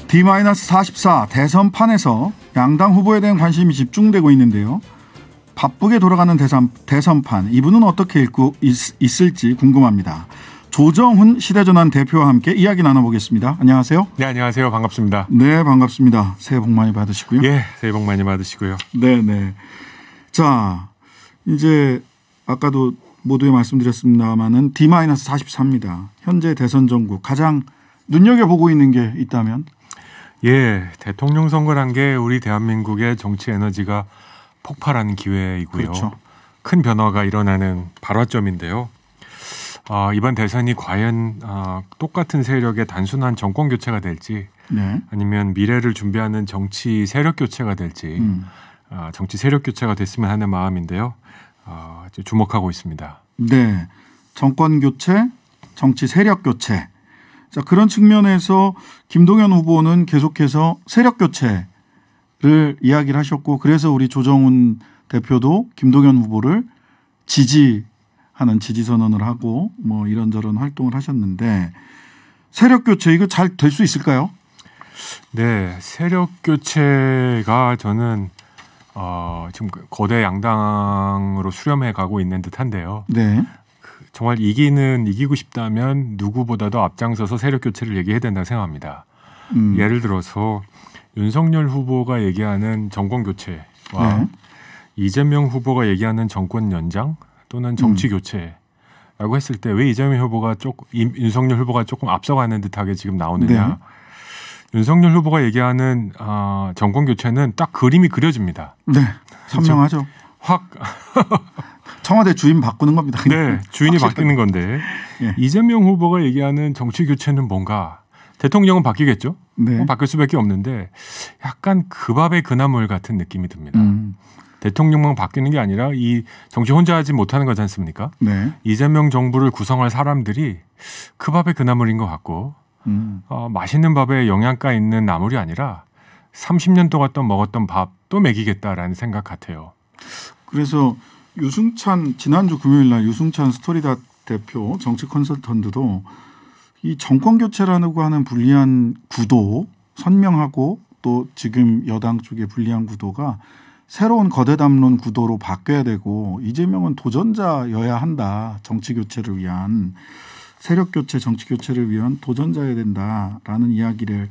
D-44 대선판에서 양당 후보에 대한 관심이 집중되고 있는데요. 바쁘게 돌아가는 대선판, 이분은 어떻게 읽고 있을지 궁금합니다. 조정훈 시대전환 대표와 함께 이야기 나눠보겠습니다. 안녕하세요. 네, 안녕하세요. 반갑습니다. 네, 반갑습니다. 새해 복 많이 받으시고요. 예, 새해 복 많이 받으시고요. 네. 자, 이제 아까도 모두에 말씀드렸습니다만은 D-44입니다. 현재 대선 전국 가장 눈여겨보고 있는 게 있다면? 예, 대통령 선거란 게 우리 대한민국의 정치 에너지가 폭발하는 기회이고요. 그렇죠. 큰 변화가 일어나는 발화점인데요. 이번 대선이 과연 똑같은 세력의 단순한 정권 교체가 될지, 네. 아니면 미래를 준비하는 정치 세력 교체가 될지, 정치 세력 교체가 됐으면 하는 마음인데요. 주목하고 있습니다. 네, 정권 교체, 정치 세력 교체. 자, 그런 측면에서 김동연 후보는 계속해서 세력 교체를 이야기를 하셨고, 그래서 우리 조정훈 대표도 김동연 후보를 지지하는 지지 선언을 하고 뭐 이런저런 활동을 하셨는데, 세력 교체 이거 잘 될 수 있을까요? 네, 세력 교체가 저는 지금 거대 양당으로 수렴해 가고 있는 듯한데요. 네. 정말 이기고 싶다면 누구보다도 앞장서서 세력 교체를 얘기해야 된다고 생각합니다. 예를 들어서 윤석열 후보가 얘기하는 정권 교체와 네. 이재명 후보가 얘기하는 정권 연장 또는 정치 교체라고 했을 때 왜 이재명 후보가 윤석열 후보가 조금 앞서가는 듯하게 지금 나오느냐. 네. 윤석열 후보가 얘기하는 정권 교체는 딱 그림이 그려집니다. 네, 선명하죠. 확 청와대 주인 바꾸는 겁니다. 네, 주인이 바뀌는 건데 예. 이재명 후보가 얘기하는 정치 교체는 뭔가 대통령은 바뀌겠죠. 네. 바뀔 수밖에 없는데 약간 그 밥의 그나물 같은 느낌이 듭니다. 대통령만 바뀌는 게 아니라 이 정치 혼자 하지 못하는 거지 않습니까? 네. 이재명 정부를 구성할 사람들이 그 밥의 그나물인 것 같고 맛있는 밥에 영양가 있는 나물이 아니라 30년 동안 먹었던 밥도 먹이겠다라는 생각 같아요. 그래서 유승찬 지난주 금요일 날 유승찬 스토리닷 대표 정치 컨설턴트도 이 정권 교체라고 하는 불리한 구도 선명하고 또 지금 여당 쪽의 불리한 구도가 새로운 거대 담론 구도로 바뀌어야 되고 이재명은 도전자여야 한다. 정치 교체를 위한 세력 교체, 정치 교체를 위한 도전자여야 된다라는 이야기를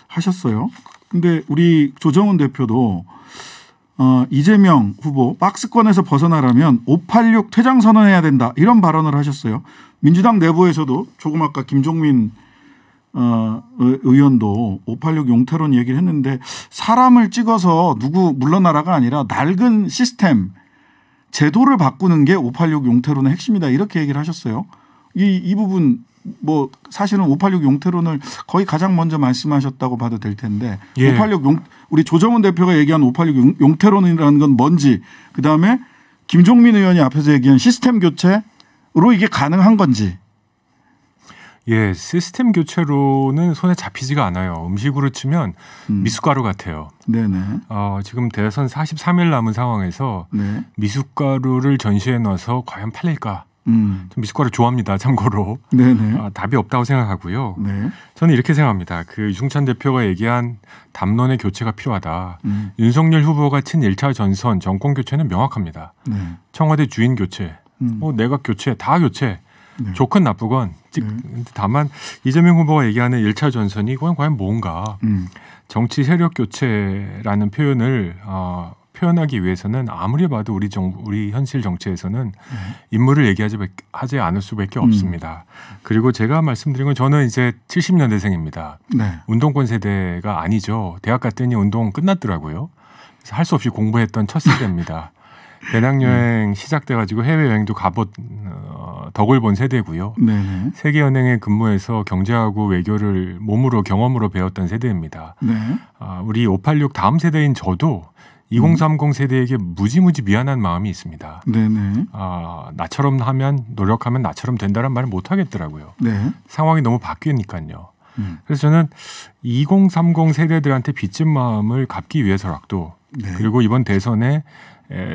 하셨어요. 근데 우리 조정훈 대표도 이재명 후보 박스권에서 벗어나려면 586 퇴장 선언해야 된다 이런 발언을 하셨어요. 민주당 내부에서도 조금 아까 김종민 의원도 586 용태론 얘기를 했는데 사람을 찍어서 누구 물러나라가 아니라 낡은 시스템 제도를 바꾸는 게 586 용태론의 핵심이다 이렇게 얘기를 하셨어요. 이 부분 뭐 사실은 586 용태론을 거의 가장 먼저 말씀하셨다고 봐도 될 텐데 예. 586 우리 조정훈 대표가 얘기한 586 용태론이라는 건 뭔지 그다음에 김종민 의원이 앞에서 얘기한 시스템 교체로 이게 가능한 건지. 예, 시스템 교체로는 손에 잡히지가 않아요. 음식으로 치면 미숫가루 같아요. 네네. 지금 대선 43일 남은 상황에서 네. 미숫가루를 전시해 놔서 과연 팔릴까? 좀 미숫가루 좋아합니다. 참고로. 네네. 답이 없다고 생각하고요. 네. 저는 이렇게 생각합니다. 그 유승찬 대표가 얘기한 담론의 교체가 필요하다. 윤석열 후보가 친 1차 전선 정권 교체는 명확합니다. 네. 청와대 주인 교체, 내각 교체, 다 교체. 네. 좋건 나쁘건. 다만 이재명 후보가 얘기하는 1차 전선이 과연 뭔가 정치 세력 교체라는 표현을 표현하기 위해서는 아무리 봐도 우리 현실 정치에서는 인물을 얘기하지 않을 수밖에 없습니다. 그리고 제가 말씀드린 건 저는 이제 70년대생입니다. 네. 운동권 세대가 아니죠. 대학 갔더니 운동 끝났더라고요. 그래서 할 수 없이 공부했던 첫 세대입니다. 배낭여행 시작돼가지고 해외여행도 덕을 본 세대고요. 네네. 세계연행에 근무해서 경제하고 외교를 몸으로 경험으로 배웠던 세대입니다. 네. 우리 586 다음 세대인 저도 2030 세대에게 무지무지 미안한 마음이 있습니다. 네네. 나처럼 노력하면 나처럼 된다는 말을 못 하겠더라고요. 네. 상황이 너무 바뀌니까요. 그래서 저는 2030 세대들한테 빚진 마음을 갚기 위해서라도 네. 그리고 이번 대선에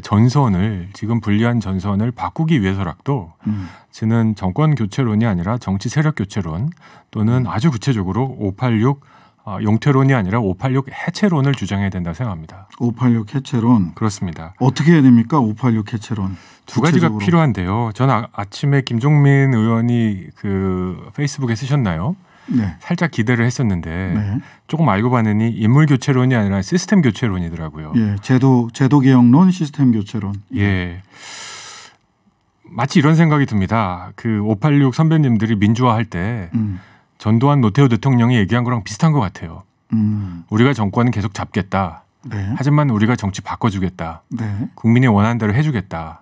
전선을 지금 불리한 전선을 바꾸기 위해서라도 저는 정권 교체론이 아니라 정치 세력 교체론 또는 아주 구체적으로 586 용퇴론이 아니라 586 해체론을 주장해야 된다고 생각합니다. 586 해체론. 그렇습니다. 어떻게 해야 됩니까? 586 해체론. 두 가지가 필요한데요. 저는 아침에 김종민 의원이 그 페이스북에 쓰셨나요? 네. 살짝 기대를 했었는데 네. 조금 알고 봤더니 인물 교체론이 아니라 시스템 교체론이더라고요. 예, 제도 개혁론, 시스템 교체론. 예. 마치 이런 생각이 듭니다. 그 586 선배님들이 민주화할 때 전두환 노태우 대통령이 얘기한 거랑 비슷한 것 같아요. 우리가 정권은 계속 잡겠다. 네. 하지만 우리가 정치 바꿔주겠다. 네. 국민이 원하는 대로 해주겠다.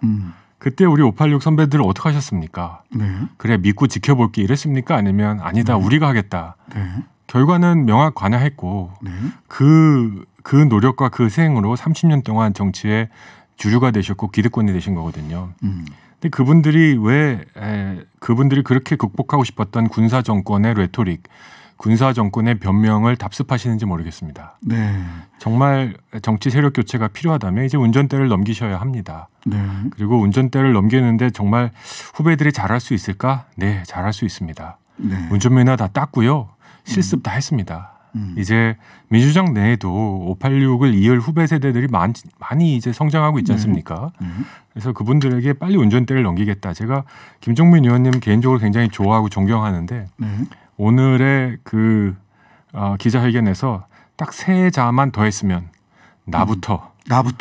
그때 우리 586 선배들 어떻게 하셨습니까? 네. 그래 믿고 지켜볼게 이랬습니까? 아니면 아니다 우리가 하겠다. 네. 결과는 명확관화했고 네. 그 노력과 그 생으로 30년 동안 정치의 주류가 되셨고 기득권이 되신 거거든요. 근데 그분들이 그분들이 그렇게 극복하고 싶었던 군사 정권의 레토릭, 군사 정권의 변명을 답습하시는지 모르겠습니다. 네. 정말 정치 세력 교체가 필요하다면 이제 운전대를 넘기셔야 합니다. 네. 그리고 운전대를 넘기는데 정말 후배들이 잘할 수 있을까? 네, 잘할 수 있습니다. 네. 운전면허 다 땄고요. 실습 다 했습니다. 이제 민주당 내에도 586을 이을 후배 세대들이 많이 이제 성장하고 있지 않습니까? 그래서 그분들에게 빨리 운전대를 넘기겠다. 제가 김종민 의원님 개인적으로 굉장히 좋아하고 존경하는데 네. 오늘의 그 기자회견에서 딱 세 자만 더했으면 나부터라는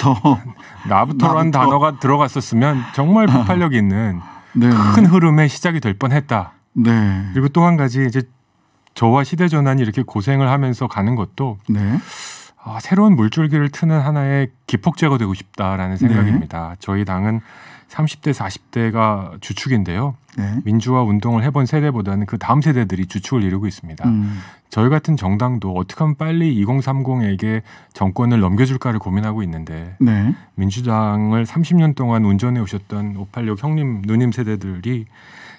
단어가 들어갔었으면 정말 폭발력 있는 네. 큰 흐름의 시작이 될 뻔했다. 네. 그리고 또 한 가지 이제 저와 시대 전환이 이렇게 고생을 하면서 가는 것도 네. 새로운 물줄기를 트는 하나의 기폭제가 되고 싶다라는 생각입니다. 네. 저희 당은 30대, 40대가 주축인데요. 네. 민주화 운동을 해본 세대보다는 그 다음 세대들이 주축을 이루고 있습니다. 저희 같은 정당도 어떻게 하면 빨리 2030에게 정권을 넘겨줄까를 고민하고 있는데 네. 민주당을 30년 동안 운전해 오셨던 586 형님, 누님 세대들이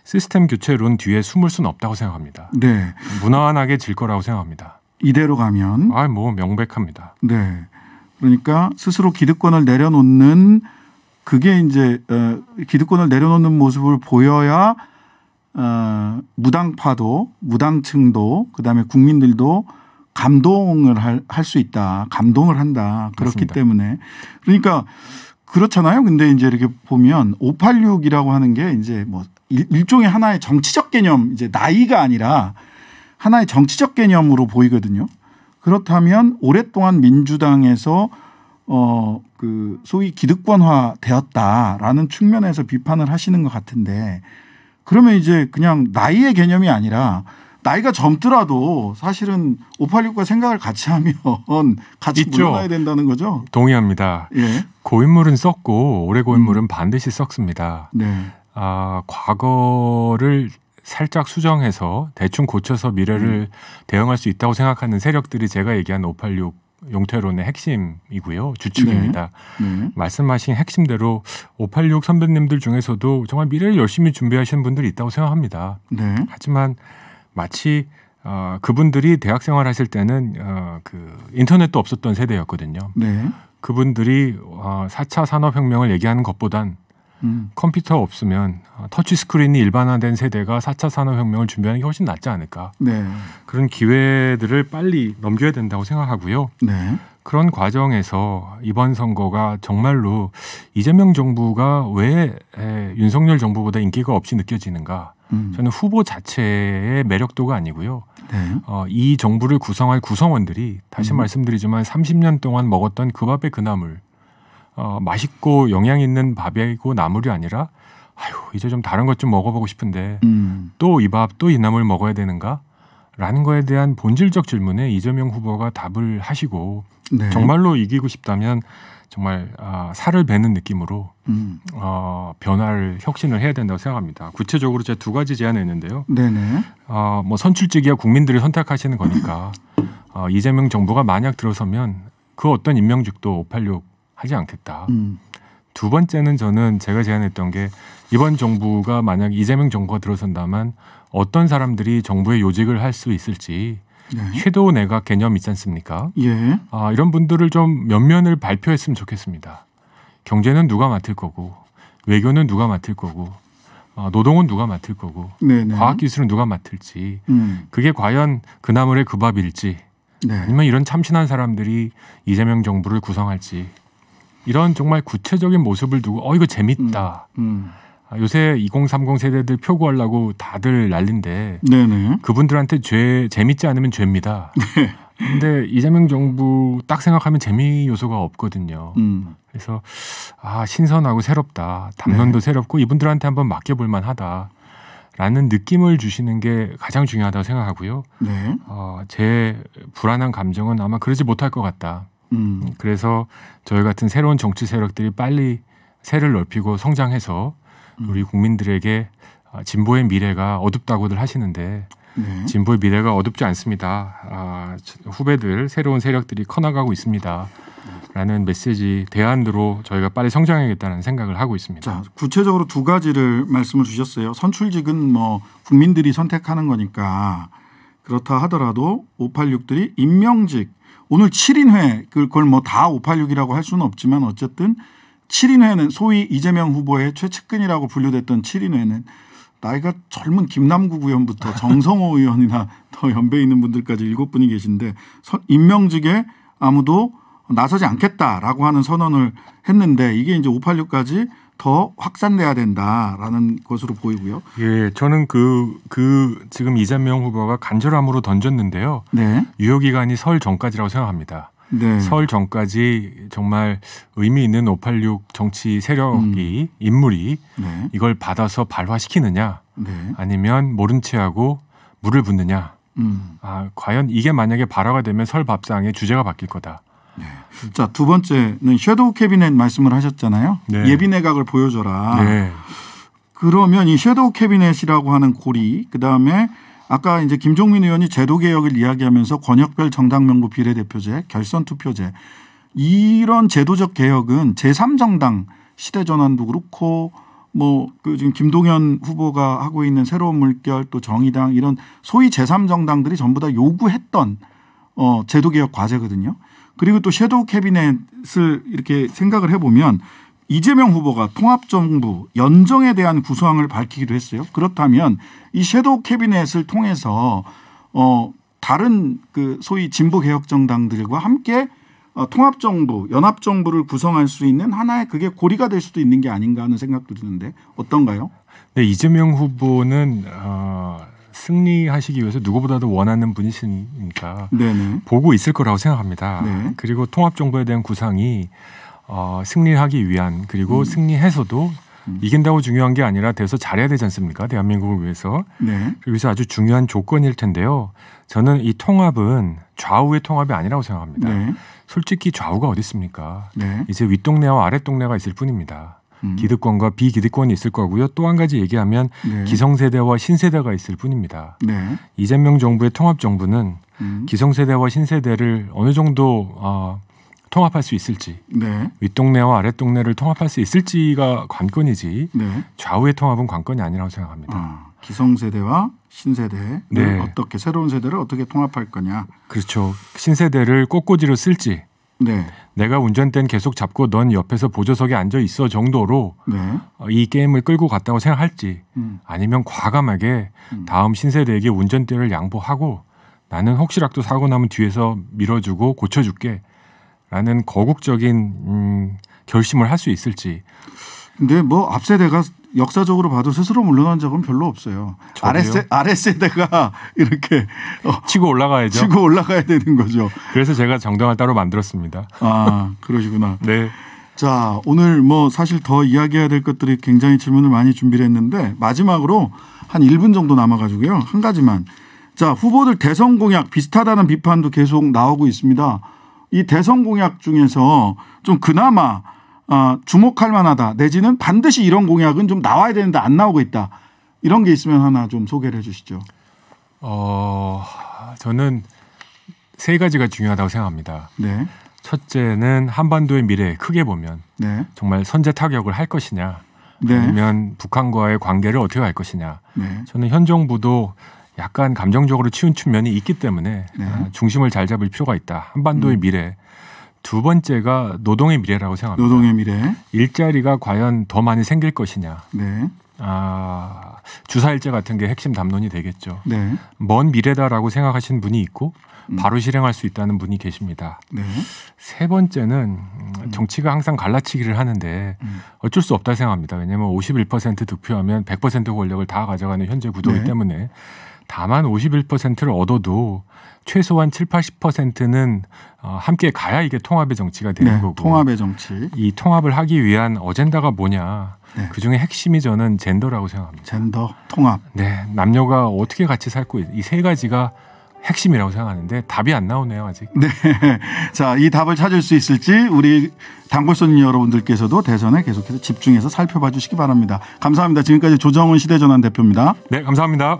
시스템 교체론 뒤에 숨을 수는 없다고 생각합니다. 네. 무난하게 질 거라고 생각합니다. 이대로 가면. 뭐 명백합니다. 네. 그러니까 스스로 기득권을 내려놓는 그게 이제 기득권을 내려놓는 모습을 보여야 무당파도 무당층도 그다음에 국민들도 감동을 할 수 있다. 감동을 한다. 그렇기 맞습니다. 때문에 그러니까 그렇잖아요. 근데 이제 이렇게 보면 586이라고 하는 게 이제 뭐 일종의 하나의 정치적 개념, 이제 나이가 아니라 하나의 정치적 개념으로 보이거든요. 그렇다면 오랫동안 민주당에서 그 소위 기득권화 되었다라는 측면에서 비판을 하시는 것 같은데 그러면 이제 그냥 나이의 개념이 아니라 나이가 젊더라도 사실은 586과 생각을 같이 하면 같이 있죠. 물러나야 된다는 거죠. 동의합니다. 예. 고인물은 썩고 올해 고인물은 반드시 썩습니다. 네. 과거를 살짝 수정해서 대충 고쳐서 미래를 대응할 수 있다고 생각하는 세력들이 제가 얘기한 586 용퇴론의 핵심이고요. 주축입니다. 네. 말씀하신 핵심대로 586 선배님들 중에서도 정말 미래를 열심히 준비하시는 분들이 있다고 생각합니다. 네. 하지만 마치 그분들이 대학 생활하실 때는 그 인터넷도 없었던 세대였거든요. 네. 그분들이 4차 산업혁명을 얘기하는 것보단 컴퓨터 없으면 터치 스크린이 일반화된 세대가 4차 산업혁명을 준비하는 게 훨씬 낫지 않을까. 네. 그런 기회들을 빨리 넘겨야 된다고 생각하고요. 네. 그런 과정에서 이번 선거가 정말로 이재명 정부가 왜 윤석열 정부보다 인기가 없이 느껴지는가. 저는 후보 자체의 매력도가 아니고요. 네. 이 정부를 구성할 구성원들이 다시 말씀드리지만 30년 동안 먹었던 그 밥의 그 나물. 맛있고 영양 있는 밥이고 나물이 아니라 이제 좀 다른 것 좀 먹어보고 싶은데 또 이 밥 또 이 나물 먹어야 되는가? 라는 거에 대한 본질적 질문에 이재명 후보가 답을 하시고 네. 정말로 이기고 싶다면 정말 살을 베는 느낌으로 변화를 혁신을 해야 된다고 생각합니다. 구체적으로 제가 두 가지 제안했는데요. 네네. 뭐 선출직이야 국민들이 선택하시는 거니까 이재명 정부가 만약 들어서면 그 어떤 임명직도 586 하지 않겠다. 두 번째는 저는 제가 제안했던 게 이번 정부가 만약 이재명 정부가 들어선다면 어떤 사람들이 정부의 요직을 할 수 있을지 네. 섀도우 내각 개념 있지 않습니까? 예. 이런 분들을 좀 면면을 발표했으면 좋겠습니다. 경제는 누가 맡을 거고 외교는 누가 맡을 거고 노동은 누가 맡을 거고 네네. 과학기술은 누가 맡을지 그게 과연 그 나물의 그 밥일지 네. 아니면 이런 참신한 사람들이 이재명 정부를 구성할지 이런 정말 구체적인 모습을 두고 이거 재밌다. 요새 2030 세대들 표 구하려고 다들 난린데 네네. 그분들한테 재밌지 않으면 죄입니다. 네. 근데 이재명 정부 딱 생각하면 재미 요소가 없거든요. 그래서 신선하고 새롭다. 담론도 새롭고 이분들한테 한번 맡겨볼 만하다라는 느낌을 주시는 게 가장 중요하다고 생각하고요. 네. 제 불안한 감정은 아마 그러지 못할 것 같다. 그래서 저희 같은 새로운 정치 세력들이 빨리 세를 넓히고 성장해서 우리 국민들에게 진보의 미래가 어둡다고들 하시는데 네. 진보의 미래가 어둡지 않습니다. 후배들 새로운 세력들이 커나가고 있습니다. 라는 메시지 대안으로 저희가 빨리 성장해야겠다는 생각을 하고 있습니다. 자, 구체적으로 두 가지를 말씀을 주셨어요. 선출직은 뭐 국민들이 선택하는 거니까 그렇다 하더라도 586들이 임명직 오늘 7인회 그걸 뭐 다 586이라고 할 수는 없지만 어쨌든 7인회는 소위 이재명 후보의 최측근이라고 분류됐던 7인회는 나이가 젊은 김남국 의원부터 정성호 의원이나 더 연배 있는 분들까지 7분이 계신데 임명직에 아무도 나서지 않겠다라고 하는 선언을 했는데 이게 이제 586까지 더 확산돼야 된다라는 것으로 보이고요. 예, 저는 지금 이재명 후보가 간절함으로 던졌는데요. 네. 유효 기간이 설 전까지라고 생각합니다. 네. 설 전까지 정말 의미 있는 586 정치 세력이 인물이 네. 이걸 받아서 발화시키느냐 네. 아니면 모른 체하고 물을 붓느냐. 과연 이게 만약에 발화가 되면 설 밥상의 주제가 바뀔 거다. 네. 자, 두 번째는 섀도우 캐비넷 말씀을 하셨잖아요. 네. 예비 내각을 보여줘라. 네. 그러면 이 섀도우 캐비넷이라고 하는 고리 그다음에 아까 이제 김종민 의원이 제도 개혁을 이야기하면서 권역별 정당 명부 비례대표제, 결선 투표제 이런 제도적 개혁은 제3정당 시대전환도 그렇고 뭐 그 지금 김동연 후보가 하고 있는 새로운 물결 또 정의당 이런 소위 제3정당들이 전부 다 요구했던 제도 개혁 과제거든요. 그리고 또 섀도우 캐비넷을 이렇게 생각을 해보면 이재명 후보가 통합정부 연정에 대한 구성을 밝히기도 했어요. 그렇다면 이 섀도우 캐비넷을 통해서 다른 그 소위 진보 개혁 정당들과 함께 통합정부, 연합정부를 구성할 수 있는 하나의 그게 고리가 될 수도 있는 게 아닌가 하는 생각도 드는데 어떤가요? 네, 이재명 후보는 승리하시기 위해서 누구보다도 원하는 분이시니까 네네. 보고 있을 거라고 생각합니다. 네. 그리고 통합정부에 대한 구상이 승리하기 위한 그리고 승리해서도 이긴다고 중요한 게 아니라 돼서 잘해야 되지 않습니까? 대한민국을 위해서. 네. 그래서 아주 중요한 조건일 텐데요. 저는 이 통합은 좌우의 통합이 아니라고 생각합니다. 네. 솔직히 좌우가 어디 있습니까? 네. 이제 윗동네와 아랫동네가 있을 뿐입니다. 기득권과 비기득권이 있을 거고요. 또 한 가지 얘기하면 네. 기성세대와 신세대가 있을 뿐입니다. 네. 이재명 정부의 통합정부는 기성세대와 신세대를 어느 정도 통합할 수 있을지 네. 윗동네와 아랫동네를 통합할 수 있을지가 관건이지 네. 좌우의 통합은 관건이 아니라고 생각합니다. 기성세대와 신세대를 네. 어떻게 새로운 세대를 어떻게 통합할 거냐. 그렇죠. 신세대를 꽃꽂이로 쓸지 네. 내가 운전대는 계속 잡고 넌 옆에서 보조석에 앉아 있어 정도로 네. 이 게임을 끌고 갔다고 생각할지 아니면 과감하게 다음 신세대에게 운전대를 양보하고 나는 혹시라도 사고 나면 뒤에서 밀어주고 고쳐줄게 라는 거국적인 결심을 할 수 있을지. 근데 뭐 앞세대가 역사적으로 봐도 스스로 물러난 적은 별로 없어요. 아랫세대가 이렇게 치고 올라가야죠. 치고 올라가야 되는 거죠. 그래서 제가 정당을 따로 만들었습니다. 그러시구나. 네. 자, 오늘 뭐 사실 더 이야기해야 될 것들이 굉장히 질문을 많이 준비를 했는데 마지막으로 한 1분 정도 남아가지고요. 한 가지만. 자, 후보들 대선 공약 비슷하다는 비판도 계속 나오고 있습니다. 이 대선 공약 중에서 좀 그나마 주목할 만하다 내지는 반드시 이런 공약은 좀 나와야 되는데 안 나오고 있다. 이런 게 있으면 하나 좀 소개를 해 주시죠. 저는 세 가지가 중요하다고 생각합니다. 네. 첫째는 한반도의 미래 크게 보면 네. 정말 선제 타격을 할 것이냐 네. 아니면 북한과의 관계를 어떻게 할 것이냐. 네. 저는 현 정부도 약간 감정적으로 치우친 면이 있기 때문에 네. 중심을 잘 잡을 필요가 있다. 한반도의 미래. 두 번째가 노동의 미래라고 생각합니다. 노동의 미래. 일자리가 과연 더 많이 생길 것이냐. 네. 주사일제 같은 게 핵심 담론이 되겠죠. 네. 먼 미래다라고 생각하시는 분이 있고 바로 실행할 수 있다는 분이 계십니다. 네. 세 번째는 정치가 항상 갈라치기를 하는데 어쩔 수 없다 생각합니다. 왜냐하면 51% 득표하면 100% 권력을 다 가져가는 현재 구도이기 네. 때문에 다만 51%를 얻어도 최소한 7, 80%는 함께 가야 이게 통합의 정치가 되는 네, 거고. 통합의 정치. 이 통합을 하기 위한 어젠다가 뭐냐. 네. 그중에 핵심이 저는 젠더라고 생각합니다. 젠더, 통합. 네, 남녀가 어떻게 같이 살고 이 세 가지가 핵심이라고 생각하는데 답이 안 나오네요 아직. 네, 자, 이 답을 찾을 수 있을지 우리 단골손 여러분들께서도 대선에 계속해서 집중해서 살펴봐 주시기 바랍니다. 감사합니다. 지금까지 조정은 시대전환 대표입니다. 네, 감사합니다.